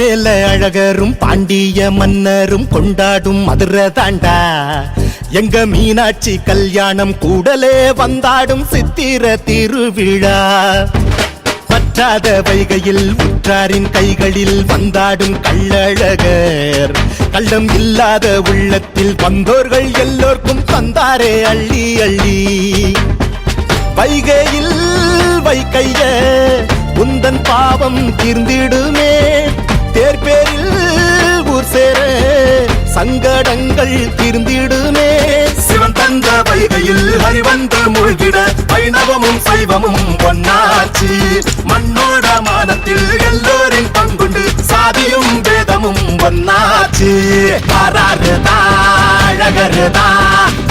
மேல அழகரும் பாண்டிய மன்னரும் கொண்டாடும் மதுரை தாண்டா எங்க மீனாட்சி கல்யாணம் கூடலே வந்தாடும் சித்திர திருவிழா. பற்றாத வைகையில் உற்றாரின் கைகளில் வந்தாடும் கள்ளழகர் கள்ளம் இல்லாத உள்ளத்தில் வந்தோர்கள் எல்லோர்க்கும் தந்தாரே அள்ளி அள்ளி. வைகையில் வைக்கைய உந்தன் பாவம் தீர்ந்திடுமே தேர்பேரில் ஊர் சேர சங்கடங்கள் தீர்ந்திடுமே. சிவன் தந்த வைகையில் ஹரிவந்து மூழ்கிட வைணவமும் சைவமும் ஒன்னாச்சு. மண்ணோட மானத்தில் எல்லோரின் பங்குண்டு சாதியும் வேதமும் ஒன்னாச்சு. பாராருதா அழகருதா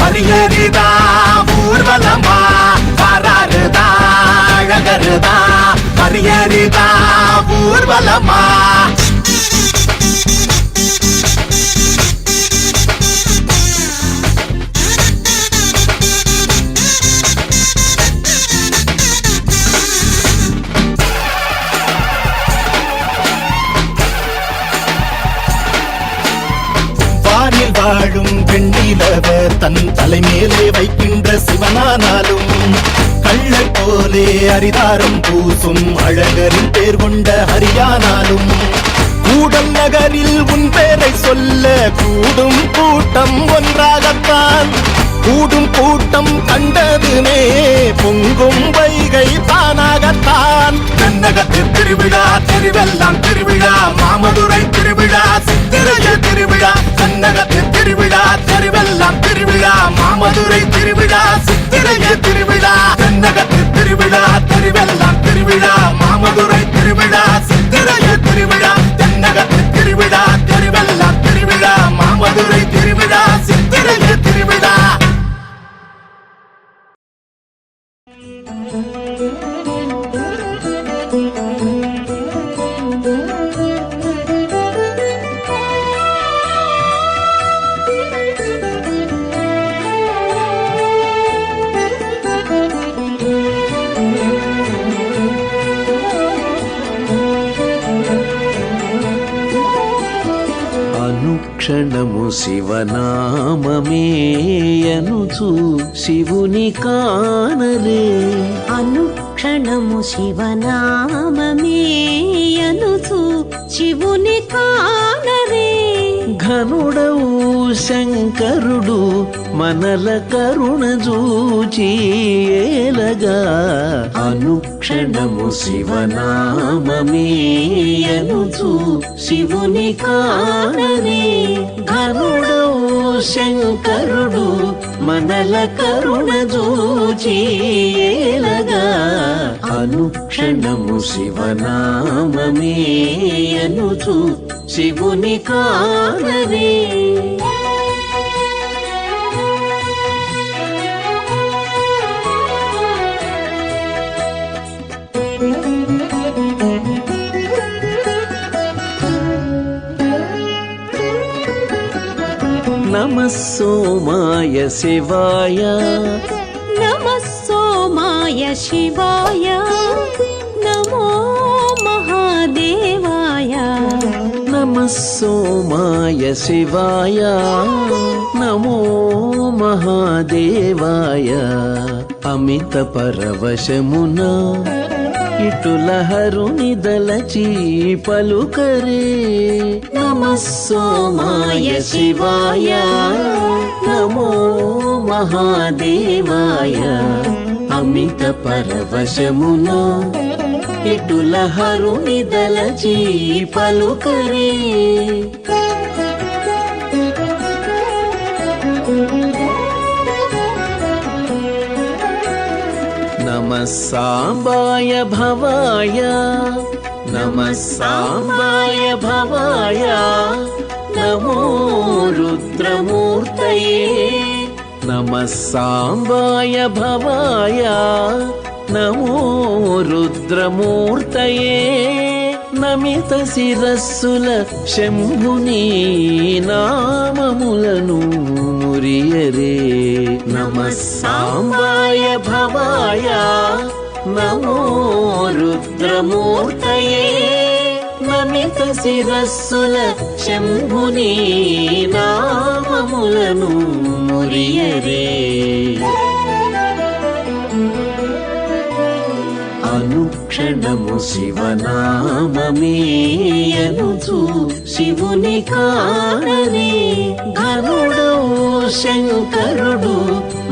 பரியரிதா ஊர்வலமா. பாராருதா அழகருதா பரியரிதா ஊர்வலமா. வாழும் வெண்ணிலவ தன் தலைமேலே வைக்கின்ற சிவனானாலும் கள்ளை போலே அரிதாரம் பூசும் அழகரின் பேர் கொண்ட ஹரியானாலும் கூடல் நகரில் உன் பேரை சொல்ல கூடும் கூட்டம் ஒன்றாகத்தான். கூடும் கூட்டம் கண்டதுமே பொங்கும் வைகை தானாகத்தான். தென்னகத்து திருவிழா திருவெல்லாம் திருவிழா மாமதுரை திருவிழா சித்திரைய திருவிழா. தென்னகத்து திருவிழா திருவெல்லாம் திருவிழா மாமதுரை திருவிழா சித்திரைய திருவிழா. தென்னகத்து திருவிழா திருவெல்லாம் திருவிழா மாமதுரை திருவிழா சித்திரைய திருவிழா. தென்னகத்து திருவிழா திருவெல்லாம் திருவிழா மாமதுரை திருவிழா சித்திரைய திருவிழா. అనుక్షణము శివనామమే అనుచు శివుని కానరే. అనుక్షణము శివనామమే అనుచు శివుని కానరే. ఘనుడవు శంకరుడు మనల కరుణ చూచి ఏలగా. అనుక్షణము శివనామమే అనుచు శివుని కానరే. ఘనుడవు శంకరుడు మనల కరుణ చూచి ఏలగా. అనుక్షణము శివనామమే అనుచు శివుని కానరే. నమః సోమాయ శివాయ నమః సోమాయ శివాయ నమో మహాదేవాయ. నమః సోమాయ శివాయ నమో మహాదేవాయ. అమిత పరవశమున ఇటుల హరుని దలచి పలుకరే. నమః సోమాయ శివాయ నమో మహాదేవాయ. అమిత పరవశమున ఇటుల హరుని దలచి పలుకరే నమః సాంబాయ భవాయ నమః సాంబాయ భవాయ నమో రుద్రమూర్తయే నమః సాంబాయ భవాయ నమో రుద్రమూర్తయే నమిత శిరస్సుల శంభుని నామములను మురియరే నమః సాంబాయ భవాయ నమో రుద్రమూర్తయే నమిత శిరస్సుల శంభుని నామములను మురియరే అనుక్షణము శివనామమేయనుచు శివుని కానరే ఘనుడవు శంకరుడు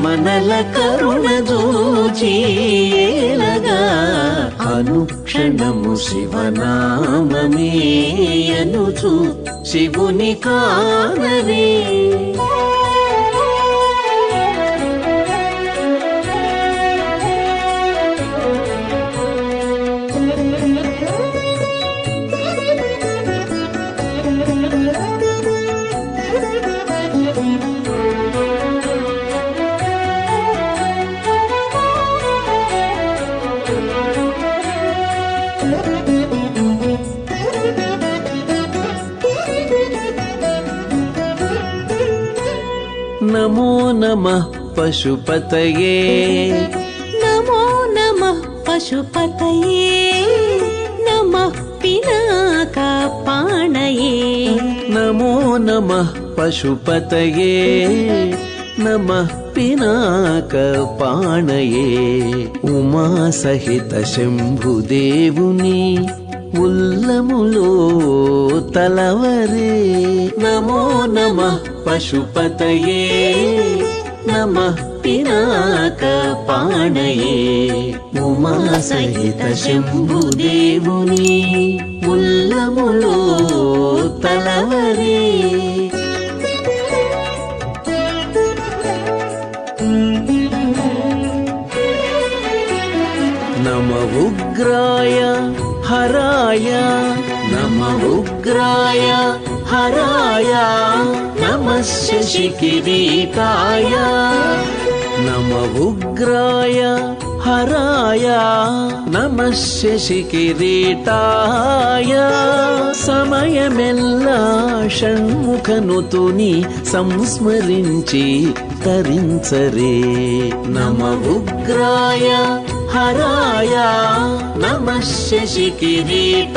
మనల కరుణ చూచియేలగా అనుక్షణము శివనామమేయనుచు శివుని కానరే నమో నమః పశుపతయే నమో నమః పశుపతయే నమః పినాకపాణయే నమో నమః పశుపతయే నమః పినాకపాణయే ఉమా సహిత శంభుదేవుని ఉల్లములో తలవరే నమో నమః పశుపతయే నమః పినాకపాణయే ఉమా సహిత శంభుదేవుని ఉల్లములో తలవరే నమ ఉగ్రాయ హరాయ నమ ఉగ్రాయ హరాయ నమః శశికిరీటాయ నమ ఉగ్రాయ హరాయ నమః శశికిరీటాయ సమయమెల్లా షణ్ముఖనుతుని సంస్మరించి తరించరే నమ ఉగ్రాయ హరాయ నమః శశికిరీటాయ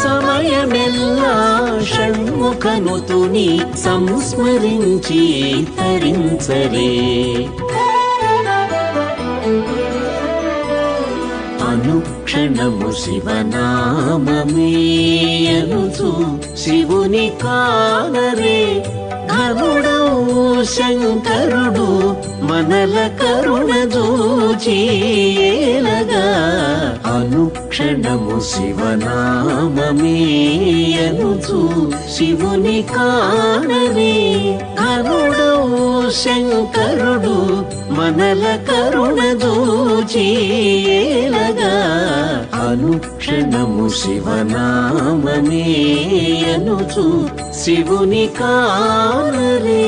సమయమెల్లా షణ్ముఖనుతుని సంస్మరించి తరించరే అనుక్షణము శివనామమేయనుచు శివుని కానరే ఘనుడవు శంకరుడు మనల కరుణ చూచియేలగా అనుక్షణము శివనామమేయనుచు శివుని కానరే ఘనుడవు శంకరుడు మనల కరుణ చూచియేలగా అనుక్షణము శివనామమేయనుచు శివుని కానరే